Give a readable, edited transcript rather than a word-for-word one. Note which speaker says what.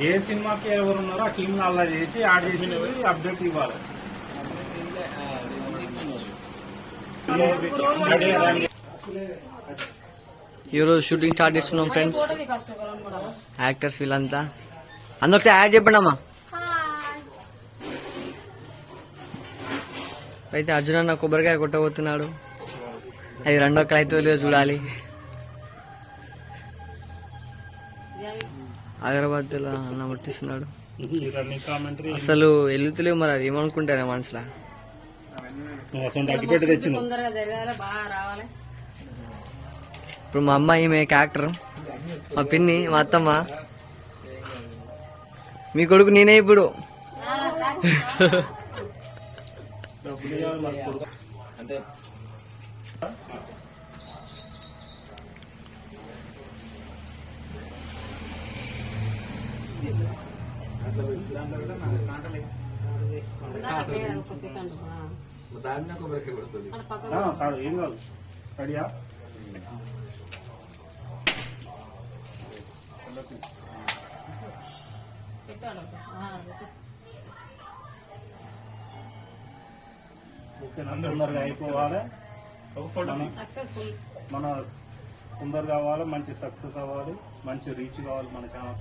Speaker 1: ఏ సినిమాకి ఎవరు ఉన్నారో ఆ టీం అలా చేసి యాడ్ చేసి అప్డేట్ ఇవ్వాలి.
Speaker 2: ఈరోజు షూటింగ్ స్టార్ట్ చేస్తున్నాం ఫ్రెండ్స్. యాక్టర్స్ వీళ్ళంతా అందరికీ యాడ్ చెప్పండి అమ్మా. అయితే అర్జున్ అన్న కొబ్బరికాయ కొట్టబోతున్నాడు. అది రెండో కలైతోలిగా చూడాలి. హైదరాబాద్ లో అన్న ముట్టిస్తున్నాడు. అసలు వెళ్తలేవు మరి అది ఏమనుకుంటారా మనసులో. ఇప్పుడు మా అమ్మ ఈమె యాక్టర్, మా పిన్ని, మా అత్తమ్మ, మీ కొడుకు నేనే ఇప్పుడు.
Speaker 1: అంటే ఏం కాదు రెడీయా. తొందరగా అయిపోవాలి, మన తొందరగా కావాలి, మంచి సక్సెస్ అవ్వాలి, మంచి రీచ్ కావాలి మన ఛానల్.